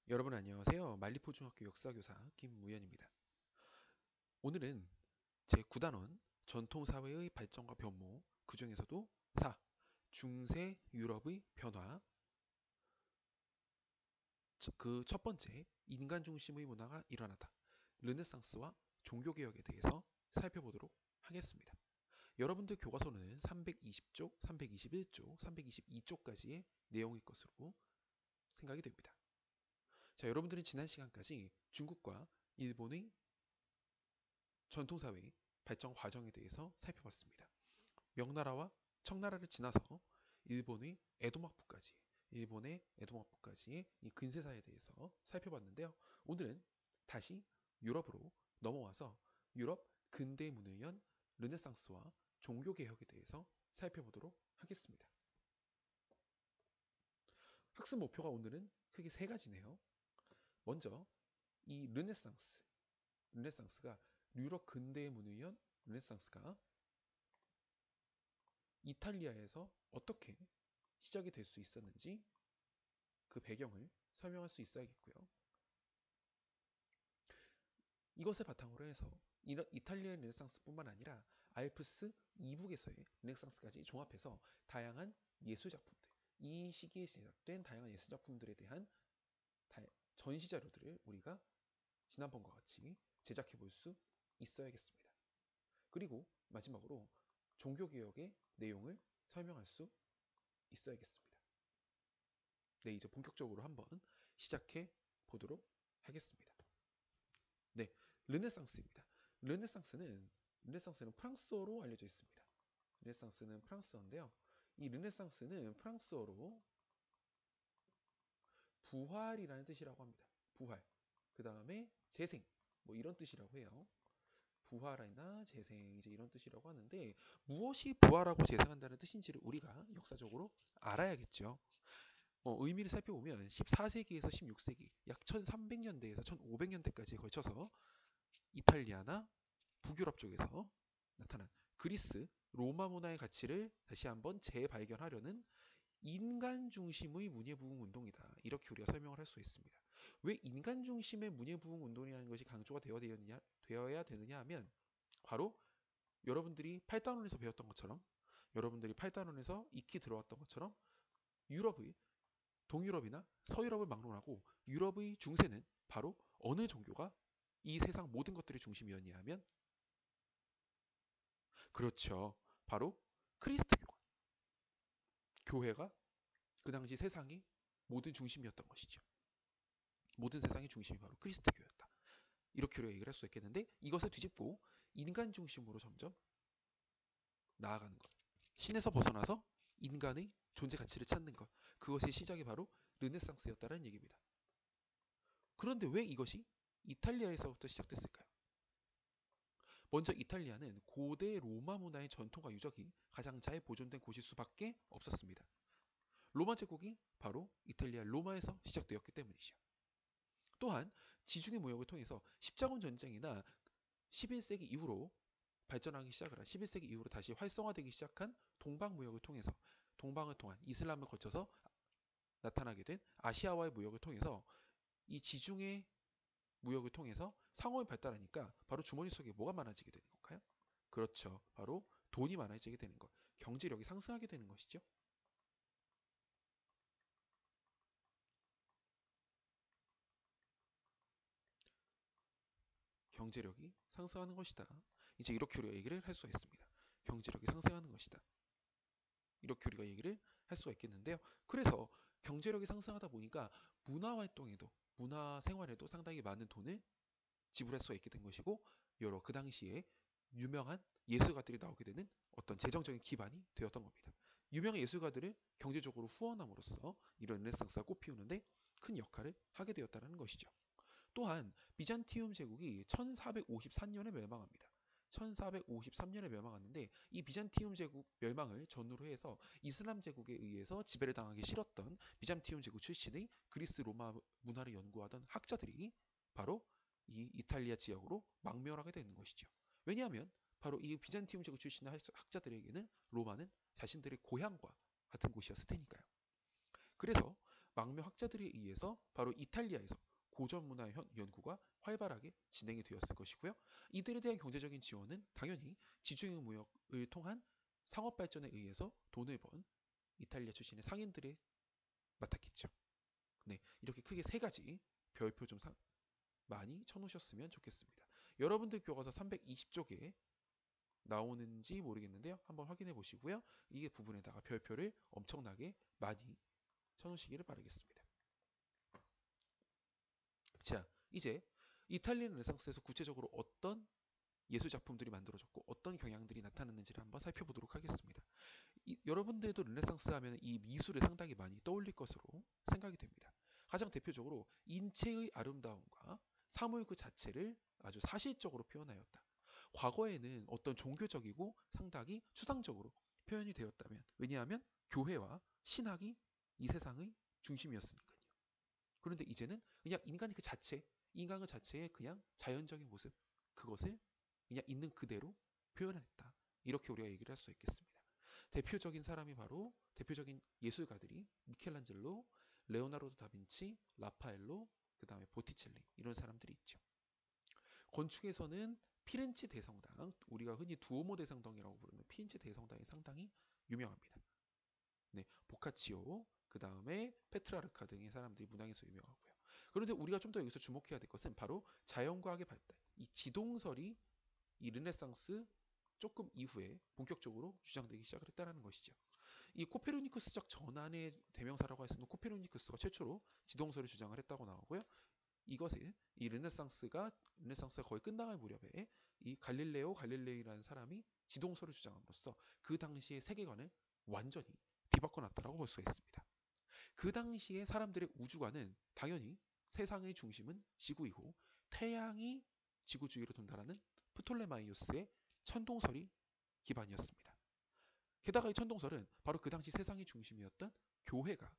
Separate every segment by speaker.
Speaker 1: 여러분 안녕하세요. 만리포중학교 역사교사 김무현입니다. 오늘은 제9단원 전통사회의 발전과 변모, 그 중에서도 중세 유럽의 변화, 그 첫 번째, 인간 중심의 문화가 일어나다, 르네상스와 종교개혁에 대해서 살펴보도록 하겠습니다. 여러분들 교과서는 320쪽, 321쪽, 322쪽까지의 내용일 것으로 생각이 됩니다. 자, 여러분들은 지난 시간까지 중국과 일본의 전통사회의 발전 과정에 대해서 살펴봤습니다. 명나라와 청나라를 지나서 일본의 에도막부까지의 이 근세사에 대해서 살펴봤는데요. 오늘은 다시 유럽으로 넘어와서 유럽 근대 문을 르네상스와 종교개혁에 대해서 살펴보도록 하겠습니다. 학습 목표가 오늘은 크게 세 가지네요. 먼저 이 르네상스가 유럽 근대의 문을 연 르네상스가 이탈리아에서 어떻게 시작이 될 수 있었는지 그 배경을 설명할 수 있어야겠고요. 이것을 바탕으로 해서 이탈리아의 르네상스뿐만 아니라 알프스 이북에서의 르네상스까지 종합해서 다양한 예술작품들, 이 시기에 제작된 다양한 예술작품들에 대한 전시 자료들을 우리가 지난번과 같이 제작해 볼 수 있어야겠습니다. 그리고 마지막으로 종교개혁의 내용을 설명할 수 있어야겠습니다. 네, 이제 본격적으로 한번 시작해 보도록 하겠습니다. 네, 르네상스입니다. 르네상스는 르네상스는 프랑스어로 알려져 있습니다. 르네상스는 프랑스어인데요. 이 르네상스는 프랑스어로 부활이라는 뜻이라고 합니다. 부활. 그 다음에 재생. 뭐 이런 뜻이라고 해요. 부활이나 재생 이제 이런 뜻이라고 하는데 무엇이 부활하고 재생한다는 뜻인지를 우리가 역사적으로 알아야겠죠. 의미를 살펴보면 14세기에서 16세기 약 1300년대에서 1500년대까지에 걸쳐서 이탈리아나 북유럽 쪽에서 나타난 그리스, 로마 문화의 가치를 다시 한번 재발견하려는 인간 중심의 문예부흥 운동이다. 이렇게 우리가 설명을 할 수 있습니다. 왜 인간 중심의 문예부흥 운동이라는 것이 강조가 되어야 되느냐 하면 바로 여러분들이 8단원에서 배웠던 것처럼 여러분들이 8단원에서 익히 들어왔던 것처럼 유럽의 동유럽이나 서유럽을 막론하고 유럽의 중세는 바로 어느 종교가 이 세상 모든 것들의 중심이었냐 하면 그렇죠. 바로 크리스트교가 교회가 그 당시 세상의 모든 중심이었던 것이죠. 모든 세상의 중심이 바로 크리스트교였다. 이렇게 우리가 얘기를 할 수 있겠는데 이것을 뒤집고 인간 중심으로 점점 나아가는 것. 신에서 벗어나서 인간의 존재 가치를 찾는 것. 그것의 시작이 바로 르네상스였다는 얘기입니다. 그런데 왜 이것이 이탈리아에서부터 시작됐을까요? 먼저 이탈리아는 고대 로마 문화의 전통과 유적이 가장 잘 보존된 곳일 수밖에 없었습니다. 로마 제국이 바로 이탈리아 로마에서 시작되었기 때문이죠. 또한 지중해 무역을 통해서 십자군 전쟁이나 11세기 이후로 발전하기 시작을 한 11세기 이후로 다시 활성화되기 시작한 동방 무역을 통해서 동방을 통한 이슬람을 거쳐서 나타나게 된 아시아와의 무역을 통해서 이 지중해 무역을 통해서 상업이 발달하니까 바로 주머니 속에 뭐가 많아지게 되는 건가요? 그렇죠. 바로 돈이 많아지게 되는 것. 경제력이 상승하게 되는 것이죠. 경제력이 상승하는 것이다. 이제 이렇게 우리가 얘기를 할 수가 있습니다. 경제력이 상승하는 것이다. 이렇게 우리가 얘기를 할 수가 있겠는데요. 그래서 경제력이 상승하다 보니까 문화 활동에도 문화 생활에도 상당히 많은 돈을 지불할 수가 있게 된 것이고 여러 그 당시에 유명한 예술가들이 나오게 되는 어떤 재정적인 기반이 되었던 겁니다. 유명한 예술가들을 경제적으로 후원함으로써 이런 르네상스가 꽃피우는데 큰 역할을 하게 되었다는 것이죠. 또한 비잔티움 제국이 1453년에 멸망합니다. 1453년에 멸망하는데 이 비잔티움 제국 멸망을 전후로 해서 이슬람 제국에 의해서 지배를 당하기 싫었던 비잔티움 제국 출신의 그리스 로마 문화를 연구하던 학자들이 바로 이 이탈리아 지역으로 망명하게 되는 것이죠. 왜냐하면 바로 이 비잔티움 제국 출신의 학자들에게는 로마는 자신들의 고향과 같은 곳이었을 테니까요. 그래서 망명 학자들에 의해서 바로 이탈리아에서 고전 문화 연구가 활발하게 진행이 되었을 것이고요. 이들에 대한 경제적인 지원은 당연히 지중해 무역을 통한 상업 발전에 의해서 돈을 번 이탈리아 출신의 상인들에 맡았겠죠. 네, 이렇게 크게 세 가지 별표 좀 많이 쳐놓으셨으면 좋겠습니다. 여러분들 교과서 320쪽에 나오는지 모르겠는데요. 한번 확인해 보시고요. 이 부분에다가 별표를 엄청나게 많이 쳐놓으시기를 바라겠습니다. 자, 이제 이탈리안 르네상스에서 구체적으로 어떤 예술 작품들이 만들어졌고 어떤 경향들이 나타났는지를 한번 살펴보도록 하겠습니다. 여러분들도 르네상스 하면 이 미술을 상당히 많이 떠올릴 것으로 생각이 됩니다. 가장 대표적으로 인체의 아름다움과 사물 그 자체를 아주 사실적으로 표현하였다. 과거에는 어떤 종교적이고 상당히 추상적으로 표현이 되었다면, 왜냐하면 교회와 신학이 이 세상의 중심이었으니까요. 그런데 이제는 그냥 인간이 그 자체, 인간 그 자체의 그냥 자연적인 모습, 그것을 그냥 있는 그대로 표현했다. 이렇게 우리가 얘기를 할 수 있겠습니다. 대표적인 사람이 바로 대표적인 예술가들이 미켈란젤로, 레오나르도 다빈치, 라파엘로, 그 다음에 보티첼리 이런 사람들이 있죠. 건축에서는 피렌체 대성당, 우리가 흔히 두오모 대성당이라고 부르는 피렌체 대성당이 상당히 유명합니다. 네, 보카치오, 그 다음에 페트라르카 등의 사람들이 문양에서 유명하고요. 그런데 우리가 좀 더 여기서 주목해야 될 것은 바로 자연과학의 발달, 이 지동설이 이 르네상스 조금 이후에 본격적으로 주장되기 시작을 했다는 것이죠. 이 코페르니쿠스적 전환의 대명사라고 할 수 있는 코페르니쿠스가 최초로 지동설을 주장을 했다고 나오고요. 이것을 이 르네상스가 거의 끝나갈 무렵에 이 갈릴레오 갈릴레이라는 사람이 지동설을 주장함으로써 그 당시의 세계관을 완전히 뒤바꿔 놨다고 볼 수가 있습니다. 그 당시에 사람들의 우주관은 당연히 세상의 중심은 지구이고 태양이 지구 주위로 돈다라는 프톨레마이오스의 천동설이 기반이었습니다. 게다가 이 천동설은 바로 그 당시 세상의 중심이었던 교회가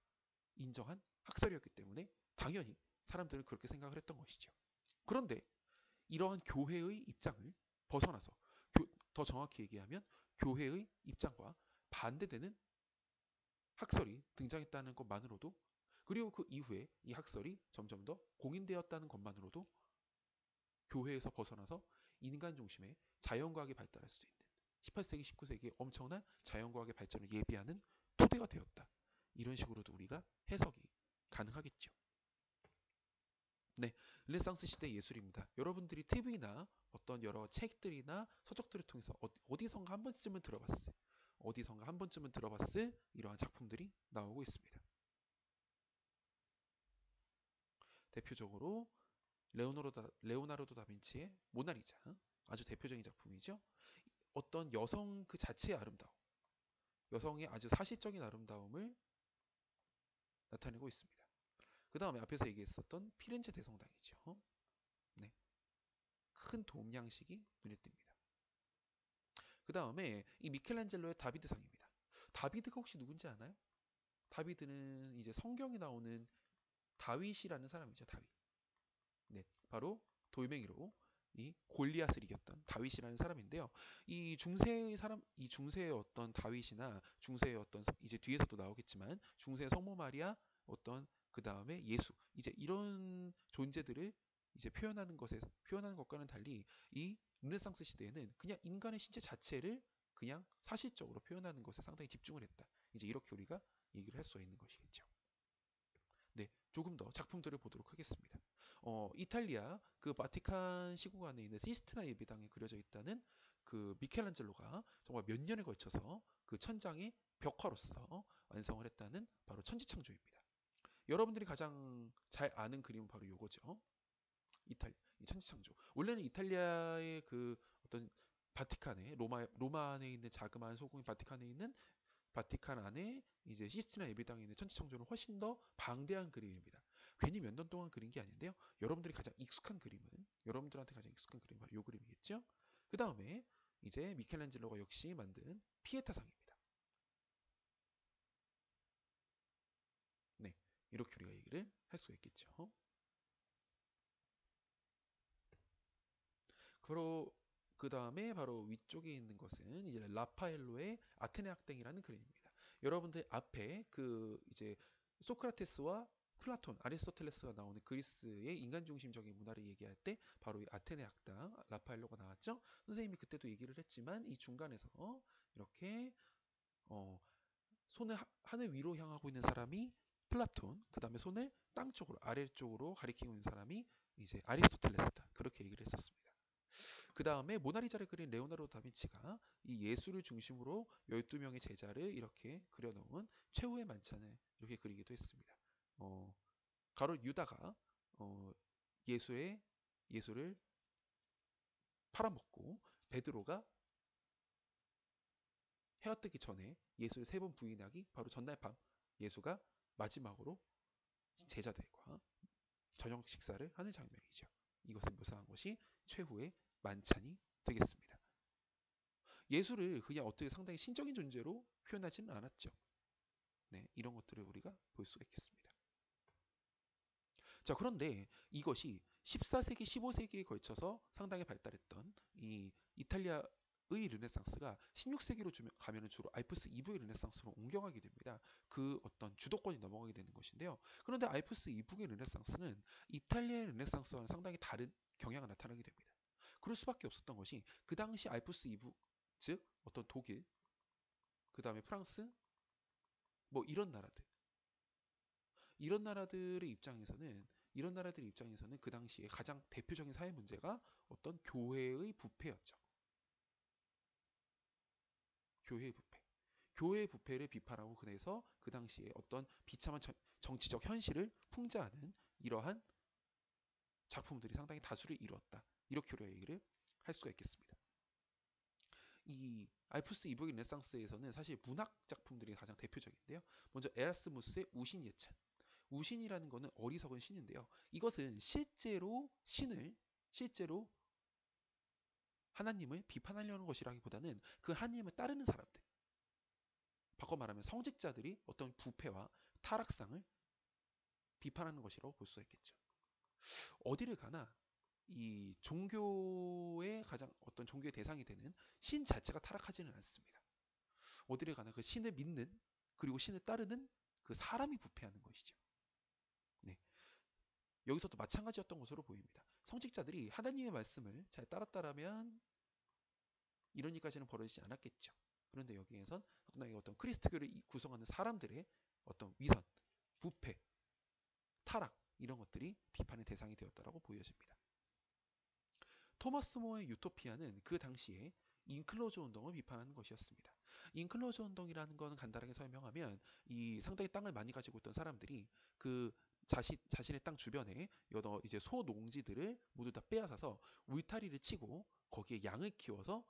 Speaker 1: 인정한 학설이었기 때문에 당연히 사람들은 그렇게 생각을 했던 것이죠. 그런데 이러한 교회의 입장을 벗어나서 더 정확히 얘기하면 교회의 입장과 반대되는 학설이 등장했다는 것만으로도, 그리고 그 이후에 이 학설이 점점 더 공인되었다는 것만으로도 교회에서 벗어나서 인간 중심의 자연과학이 발달할 수 있는 18세기, 19세기의 엄청난 자연과학의 발전을 예비하는 토대가 되었다. 이런 식으로도 우리가 해석이 가능하겠죠. 네, 르네상스 시대 예술입니다. 여러분들이 TV나 어떤 여러 책들이나 서적들을 통해서 어디선가 한 번쯤은 들어봤을, 어디선가 한 번쯤은 들어봤을 이러한 작품들이 나오고 있습니다. 대표적으로 레오나르도 다빈치의 모나리자, 아주 대표적인 작품이죠. 어떤 여성 그 자체의 아름다움, 여성의 아주 사실적인 아름다움을 나타내고 있습니다. 그 다음에 앞에서 얘기했었던 피렌체 대성당이죠. 네, 큰 동양식이 눈에 띕니다. 그 다음에 이 미켈란젤로의 다비드상입니다. 다비드가 혹시 누군지 아나요? 다비드는 이제 성경에 나오는 다윗이라는 사람이죠. 다윗. 네, 바로 돌멩이로 이 골리앗을 이겼던 다윗이라는 사람인데요. 이 중세의 어떤 다윗이나 중세의 어떤 이제 뒤에서도 나오겠지만 중세의 성모 마리아, 어떤 그 다음에 예수, 이제 이런 존재들을 이제 표현하는 것과는 달리 이 르네상스 시대에는 그냥 인간의 신체 자체를 그냥 사실적으로 표현하는 것에 상당히 집중을 했다. 이제 이렇게 우리가 얘기를 할 수 있는 것이겠죠. 네, 조금 더 작품들을 보도록 하겠습니다. 이탈리아 그 바티칸 시국안에 있는 시스티나 예배당에 그려져 있다는 그 미켈란젤로가 정말 몇 년에 걸쳐서 그 천장의 벽화로서 완성을 했다는 바로 천지창조입니다. 여러분들이 가장 잘 아는 그림은 바로 이거죠. 이 천지창조. 원래는 이탈리아의 그 어떤 바티칸에 로마 안에 있는 자그마한 소궁인 바티칸에 있는 바티칸 안에 이제 시스티나 예배당에 있는 천지창조는 훨씬 더 방대한 그림입니다. 괜히 몇 년 동안 그린 게 아닌데요. 여러분들한테 가장 익숙한 그림은 바로 이 그림이겠죠. 그 다음에 이제 미켈란젤로가 역시 만든 피에타상입니다. 네, 이렇게 우리가 얘기를 할 수 있겠죠. 바로 그 다음에 바로 위쪽에 있는 것은 이제 라파엘로의 아테네 학댕이라는 그림입니다. 여러분들 앞에 그 이제 소크라테스와 플라톤, 아리스토텔레스가 나오는 그리스의 인간 중심적인 문화를 얘기할 때 바로 이 아테네 학당 라파엘로가 나왔죠. 선생님이 그때도 얘기를 했지만 이 중간에서 이렇게 어, 손을 하늘 위로 향하고 있는 사람이 플라톤, 그 다음에 손을 땅 쪽으로 아래쪽으로 가리키고 있는 사람이 이제 아리스토텔레스다. 그렇게 얘기를 했었습니다. 그 다음에 모나리자를 그린 레오나르도 다빈치가 이 예술을 중심으로 12명의 제자를 이렇게 그려놓은 최후의 만찬을 이렇게 그리기도 했습니다. 가롯 유다가 어, 예술을 팔아먹고 베드로가 헤어뜨기 전에 예수를 3번 부인하기 바로 전날 밤 예수가 마지막으로 제자들과 저녁 식사를 하는 장면이죠. 이것을 묘사한 것이 최후의 만찬이 되겠습니다. 예수를 그냥 어떻게 상당히 신적인 존재로 표현하지는 않았죠. 네, 이런 것들을 우리가 볼 수가 있겠습니다. 자, 그런데 이것이 14세기, 15세기에 걸쳐서 상당히 발달했던 이 이탈리아의 르네상스가 16세기로 가면은 주로 알프스 이북의 르네상스로 옮겨가게 됩니다. 그 어떤 주도권이 넘어가게 되는 것인데요. 그런데 알프스 이북의 르네상스는 이탈리아의 르네상스와는 상당히 다른 경향이 나타나게 됩니다. 그럴 수밖에 없었던 것이 그 당시 알프스 이북, 즉 어떤 독일, 그 다음에 프랑스, 뭐 이런 나라들의 입장에서는 그 당시에 가장 대표적인 사회 문제가 어떤 교회의 부패였죠. 교회의 부패. 교회의 부패를 비판하고 그래서 그 당시에 어떤 비참한 정치적 현실을 풍자하는 이러한 작품들이 상당히 다수를 이루었다. 이렇게 우리가 얘기를 할 수가 있겠습니다. 이 알프스 이북의 르네상스에서는 사실 문학 작품들이 가장 대표적인데요. 먼저 에라스무스의 우신 예찬. 우신이라는 것은 어리석은 신인데요. 이것은 실제로 하나님을 비판하려는 것이라기보다는 그 하나님을 따르는 사람들, 바꿔 말하면 성직자들이 어떤 부패와 타락상을 비판하는 것이라고 볼 수가 있겠죠. 어디를 가나 이 종교의 가장 어떤 종교의 대상이 되는 신 자체가 타락하지는 않습니다. 어디를 가나 그 신을 믿는 그리고 신을 따르는 그 사람이 부패하는 것이죠. 네. 여기서도 마찬가지였던 것으로 보입니다. 성직자들이 하나님의 말씀을 잘 따랐다라면 이런 일까지는 벌어지지 않았겠죠. 그런데 여기에선 어떤 크리스트교를 구성하는 사람들의 어떤 위선, 부패, 타락 이런 것들이 비판의 대상이 되었다라고 보여집니다. 토마스 모어의 유토피아는 그 당시에 인클로저 운동을 비판하는 것이었습니다. 인클로저 운동이라는 것은 간단하게 설명하면 이 상당히 땅을 많이 가지고 있던 사람들이 그 자신의 땅 주변에 여러 이제 소농지들을 모두 다 빼앗아서 울타리를 치고 거기에 양을 키워서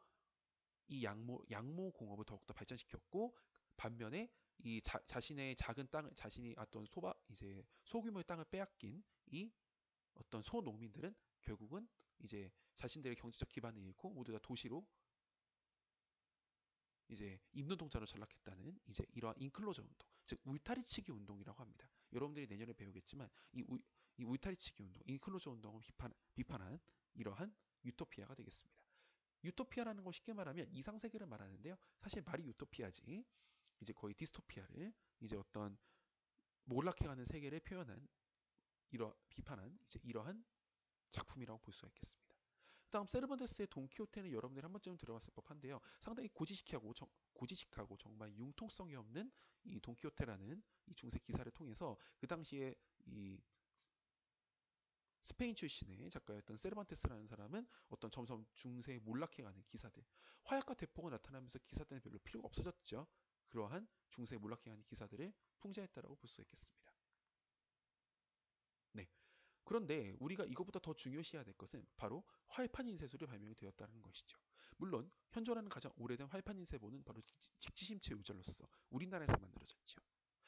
Speaker 1: 이 양모 공업을 더욱더 발전시켰고 반면에 이 자신의 작은 땅을 자신이 어떤 이제 소규모의 땅을 빼앗긴 이 어떤 소농민들은 결국은 이제 자신들의 경제적 기반을 잃고 모두 다 도시로 이제 임노동자로 전락했다는 이제 이러한 인클로저 운동, 즉 울타리치기 운동이라고 합니다. 여러분들이 내년에 배우겠지만 이 울타리치기 운동, 인클로저 운동을 비판한 이러한 유토피아가 되겠습니다. 유토피아라는 거 쉽게 말하면 이상세계를 말하는데요. 사실 말이 유토피아지 이제 거의 디스토피아를 이제 어떤 몰락해가는 세계를 표현한 비판한 이제 이러한 작품이라고 볼 수가 있겠습니다. 다음 세르반테스의 돈키호테는 여러분들이 한 번쯤 들어봤을 법한데요. 상당히 고지식하고 정말 융통성이 없는 이 돈키호테라는 이 중세 기사를 통해서 그 당시에 이 스페인 출신의 작가였던 세르반테스라는 사람은 어떤 점점 중세에 몰락해가는 기사들, 화약과 대포가 나타나면서 기사들은 별로 필요가 없어졌죠. 그러한 중세에 몰락해가는 기사들을 풍자했다라고 볼 수 있겠습니다. 네. 그런데 우리가 이것보다 더 중요시해야 될 것은 바로 활판인쇄술이 발명이 되었다는 것이죠. 물론 현존하는 가장 오래된 활판인쇄본은 바로 직지심체 요절로서 우리나라에서 만들어졌죠.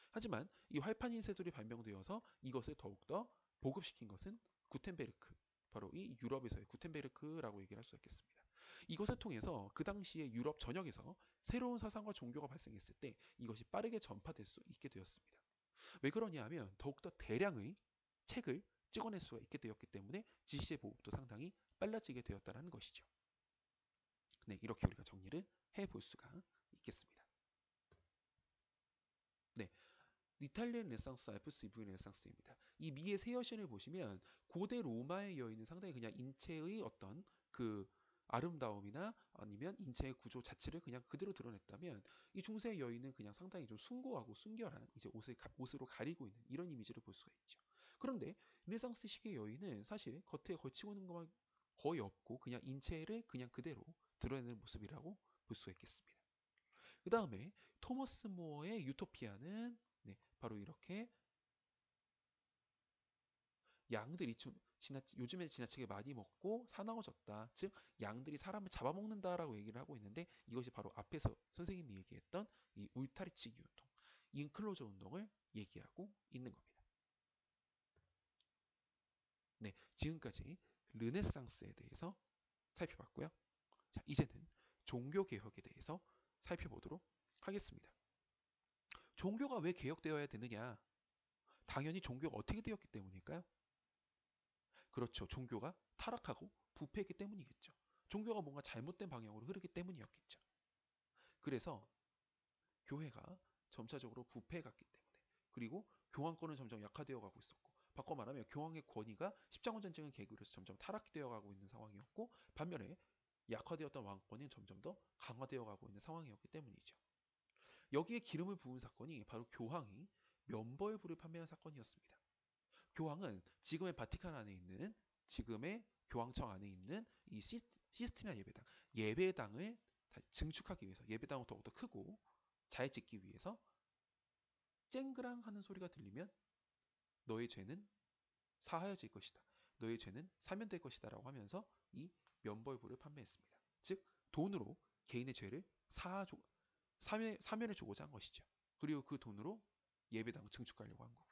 Speaker 1: 하지만 이 활판인쇄술이 발명되어서 이것을 더욱더 보급시킨 것은 구텐베르크, 바로 이 유럽에서의 구텐베르크라고 얘기를 할 수 있겠습니다. 이것을 통해서 그 당시에 유럽 전역에서 새로운 사상과 종교가 발생했을 때 이것이 빠르게 전파될 수 있게 되었습니다. 왜 그러냐 하면 더욱더 대량의 책을 찍어낼 수가 있게 되었기 때문에 지시의 보급도 상당히 빨라지게 되었다는 것이죠. 네, 이렇게 우리가 정리를 해볼 수가 있겠습니다. 네, 이탈리안 르네상스, 알프스 이브의 르네상스입니다. 이 미의 세 여신을 보시면 고대 로마의 여인은 상당히 그냥 인체의 어떤 그 아름다움이나 아니면 인체의 구조 자체를 그냥 그대로 드러냈다면 이 중세 여인은 그냥 상당히 좀 숭고하고 순결한 이제 옷으로 가리고 있는 이런 이미지를 볼 수가 있죠. 그런데 르네상스 시기의 여인은 사실 겉에 걸치고 있는 것만 거의 없고 그냥 인체를 그냥 그대로 드러내는 모습이라고 볼 수가 있겠습니다. 그 다음에 토머스 모어의 유토피아는 네, 바로 이렇게 양들이 요즘에 지나치게 많이 먹고 사나워졌다. 즉 양들이 사람을 잡아먹는다라고 얘기를 하고 있는데 이것이 바로 앞에서 선생님이 얘기했던 이 울타리치기 운동, 인클로저 운동을 얘기하고 있는 겁니다. 네, 지금까지 르네상스에 대해서 살펴봤고요. 자, 이제는 종교 개혁에 대해서 살펴보도록 하겠습니다. 종교가 왜 개혁되어야 되느냐? 당연히 종교가 어떻게 되었기 때문일까요? 그렇죠. 종교가 타락하고 부패했기 때문이겠죠. 종교가 뭔가 잘못된 방향으로 흐르기 때문이었겠죠. 그래서 교회가 점차적으로 부패해갔기 때문에 그리고 교황권은 점점 약화되어 가고 있었고 바꿔 말하면 교황의 권위가 십자군 전쟁을 계기로 해서 점점 타락되어 가고 있는 상황이었고 반면에 약화되었던 왕권이 점점 더 강화되어 가고 있는 상황이었기 때문이죠. 여기에 기름을 부은 사건이 바로 교황이 면벌부를 판매한 사건이었습니다. 교황은 지금의 바티칸 안에 있는 지금의 교황청 안에 있는 이 시스티나 예배당을 증축하기 위해서 예배당을 더욱더 크고 잘 짓기 위해서 쨍그랑 하는 소리가 들리면 너의 죄는 사하여질 것이다. 너의 죄는 사면될 것이다 라고 하면서 이 면벌부를 판매했습니다. 즉 돈으로 개인의 죄를 사면을 주고자 한 것이죠. 그리고 그 돈으로 예배당을 증축하려고 한 거고요.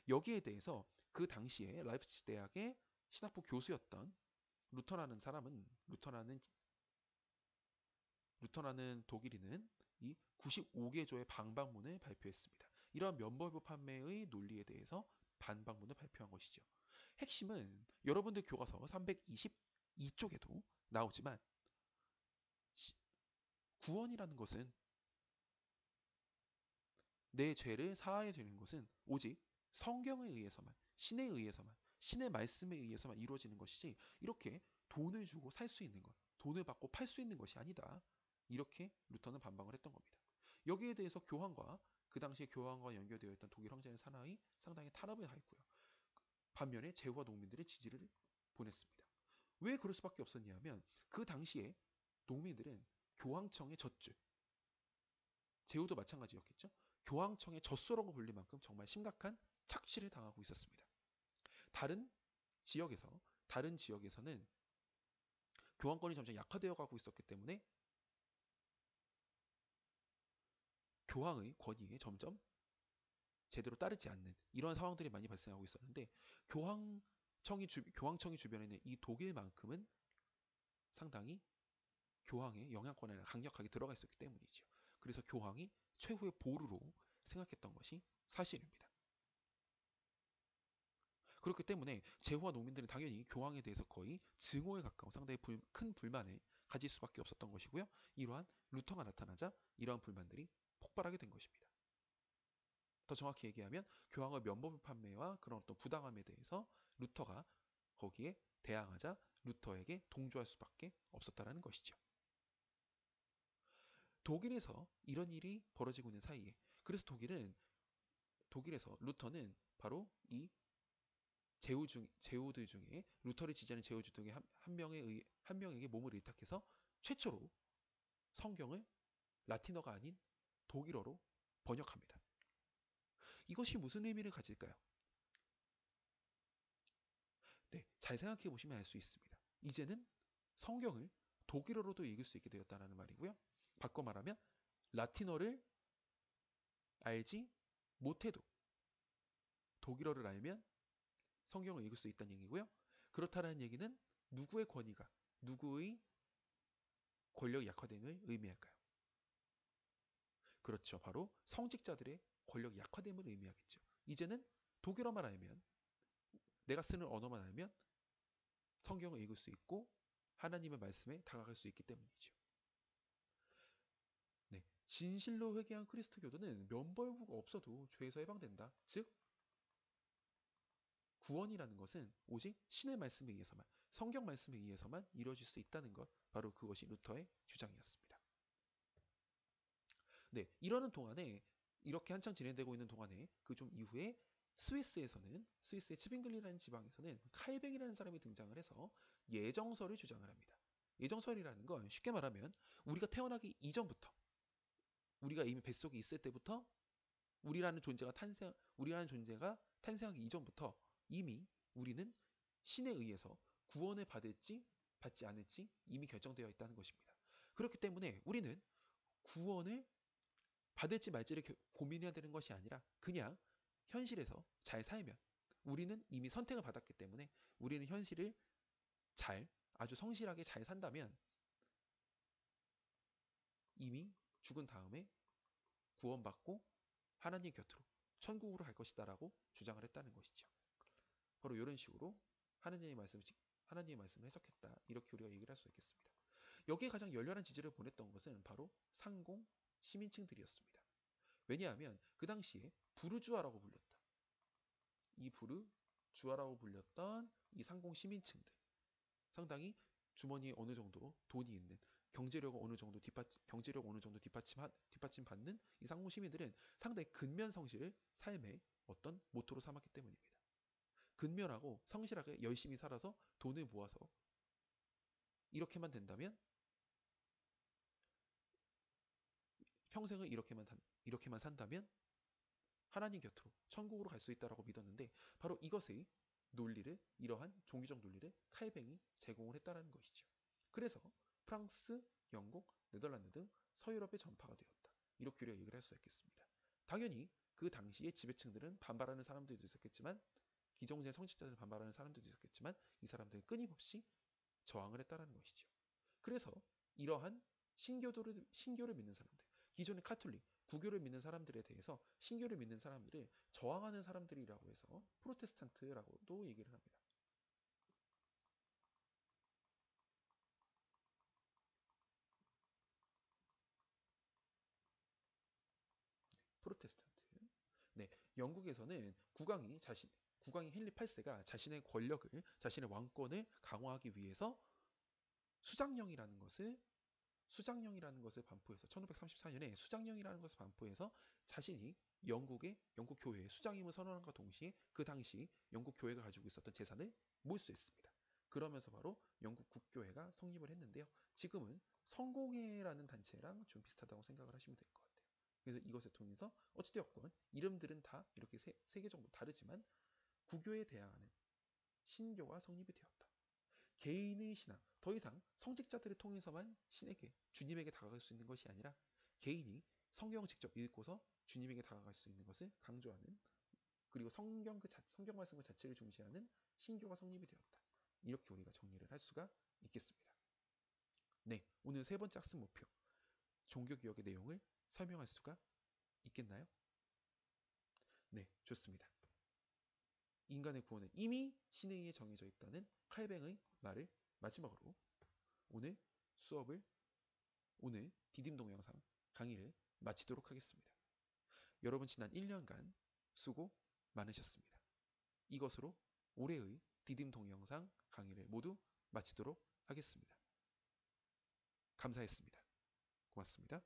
Speaker 1: 여기에 대해서 그 당시에 라이프치히 대학의 신학부 교수였던 루터라는 독일인은 이 95개조의 반박문을 발표했습니다. 이러한 면벌부 판매의 논리에 대해서 반박문을 발표한 것이죠. 핵심은 여러분들 교과서 322쪽에도 나오지만 구원이라는 것은 내 죄를 사하여 주는 것은 오직 성경에 의해서만, 신에 의해서만, 신의 말씀에 의해서만 이루어지는 것이지 이렇게 돈을 주고 살 수 있는 것, 돈을 받고 팔 수 있는 것이 아니다. 이렇게 루터는 반박을 했던 겁니다. 여기에 대해서 교황과 그 당시에 교황과 연결되어 있던 독일 황제의 사나이 상당히 탄압을 가했고요. 반면에 제후와 농민들의 지지를 보냈습니다. 왜 그럴 수밖에 없었냐면 그 당시에 농민들은 교황청의 젖줄, 제후도 마찬가지였겠죠. 교황청의 젖소라고 불릴 만큼 정말 심각한 착취를 당하고 있었습니다. 다른 지역에서는 교황권이 점점 약화되어 가고 있었기 때문에 교황의 권위에 점점 제대로 따르지 않는 이러한 상황들이 많이 발생하고 있었는데 교황청이 주변에 있는 이 독일만큼은 상당히 교황의 영향권에 강력하게 들어가 있었기 때문이죠. 그래서 교황이 최후의 보루로 생각했던 것이 사실입니다. 그렇기 때문에 제후와 농민들은 당연히 교황에 대해서 거의 증오에 가까운 상당히 큰 불만을 가질 수밖에 없었던 것이고요. 이러한 루터가 나타나자 이러한 불만들이 폭발하게 된 것입니다. 더 정확히 얘기하면 교황의 면법 판매와 그런 어떤 부당함에 대해서 루터가 거기에 대항하자 루터에게 동조할 수밖에 없었다는 것이죠. 독일에서 이런 일이 벌어지고 있는 사이에 그래서 독일에서 루터는 바로 이 제후들 중에 루터를 지지하는 제후들 중에 한 명에게 몸을 의탁해서 최초로 성경을 라틴어가 아닌 독일어로 번역합니다. 이것이 무슨 의미를 가질까요? 네, 잘 생각해 보시면 알 수 있습니다. 이제는 성경을 독일어로도 읽을 수 있게 되었다는 말이고요. 바꿔 말하면 라틴어를 알지 못해도 독일어를 알면 성경을 읽을 수 있다는 얘기고요. 그렇다는 얘기는 누구의 권력이 약화됨을 의미할까요? 그렇죠. 바로 성직자들의 권력이 약화됨을 의미하겠죠. 이제는 독일어만 알면 내가 쓰는 언어만 알면 성경을 읽을 수 있고 하나님의 말씀에 다가갈 수 있기 때문이죠. 네, 진실로 회개한 그리스도교도는 면벌부가 없어도 죄에서 해방된다. 즉 구원이라는 것은 오직 신의 말씀에 의해서만, 성경 말씀에 의해서만 이루어질 수 있다는 것, 바로 그것이 루터의 주장이었습니다. 네, 이러는 동안에, 이렇게 한창 진행되고 있는 동안에 그 좀 이후에 스위스에서는, 스위스의 츠빙글리라는 지방에서는 칼뱅이라는 사람이 등장을 해서 예정설을 주장을 합니다. 예정설이라는 건 쉽게 말하면 우리가 태어나기 이전부터, 우리가 이미 뱃속에 있을 때부터 우리라는 존재가 탄생하기 이전부터 이미 우리는 신에 의해서 구원을 받을지 받지 않을지 이미 결정되어 있다는 것입니다. 그렇기 때문에 우리는 구원을 받을지 말지를 고민해야 되는 것이 아니라 그냥 현실에서 잘 살면, 우리는 이미 선택을 받았기 때문에 우리는 현실을 아주 성실하게 잘 산다면 이미 죽은 다음에 구원받고 하나님 곁으로 천국으로 갈 것이다라고 주장을 했다는 것이죠. 바로 이런 식으로 하나님의 말씀을 해석했다. 이렇게 우리가 얘기를 할 수 있겠습니다. 여기에 가장 열렬한 지지를 보냈던 것은 바로 상공 시민층들이었습니다. 왜냐하면 그 당시에 부르주아라고 불렸다. 이 부르주아라고 불렸던 이 상공 시민층들, 상당히 주머니에 어느 정도 돈이 있는, 경제력 어느 정도 뒷받침받는 이 상공 시민들은 상당히 근면성실을 삶의 어떤 모토로 삼았기 때문입니다. 근면하고 성실하게 열심히 살아서 돈을 모아서 이렇게만 된다면, 평생을 이렇게만 산다면 하나님 곁으로 천국으로 갈 수 있다라고 믿었는데, 바로 이것의 논리를, 이러한 종교적 논리를 칼뱅이 제공을 했다는 것이죠. 그래서 프랑스, 영국, 네덜란드 등 서유럽에 전파가 되었다. 이렇게 우리가 얘기를 할 수 있겠습니다. 당연히 그 당시의 지배층들은 반발하는 사람들도 있었겠지만, 기성제 성직자들 반발하는 사람들도 있었겠지만, 이 사람들은 끊임없이 저항을 했다는 것이죠. 그래서 이러한 신교를 믿는 사람들, 기존의 카톨릭, 구교를 믿는 사람들에 대해서 신교를 믿는 사람들을 저항하는 사람들이라고 해서 프로테스탄트라고도 얘기를 합니다. 프로테스탄트. 네, 영국에서는 국왕이 헨리 8세가 자신의 왕권을 강화하기 위해서 수장령이라는 것을 수장령이라는 것을 반포해서 1534년에 수장령이라는 것을 반포해서 자신이 영국 교회의 수장임을 선언함과 동시에 그 당시 영국 교회가 가지고 있었던 재산을 몰수했습니다. 그러면서 바로 영국 국교회가 성립을 했는데요. 지금은 성공회라는 단체랑 좀 비슷하다고 생각을 하시면 될 것 같아요. 그래서 이것을 통해서 어찌되었건 이름들은 다 이렇게 세계적으로 다르지만 구교에 대항하는 신교가 성립이 되었다. 개인의 신앙, 더 이상 성직자들을 통해서만 주님에게 다가갈 수 있는 것이 아니라 개인이 성경을 직접 읽고서 주님에게 다가갈 수 있는 것을 강조하는, 그리고 성경 말씀 그 자체를 중시하는 신교가 성립이 되었다. 이렇게 우리가 정리를 할 수가 있겠습니다. 네, 오늘 세 번째 학습 목표, 종교개혁의 내용을 설명할 수가 있겠나요? 네, 좋습니다. 인간의 구원은 이미 신에 의해 정해져 있다는 칼뱅의 말을 마지막으로 오늘 디딤 동영상 강의를 마치도록 하겠습니다. 여러분 지난 1년간 수고 많으셨습니다. 이것으로 올해의 디딤 동영상 강의를 모두 마치도록 하겠습니다. 감사했습니다. 고맙습니다.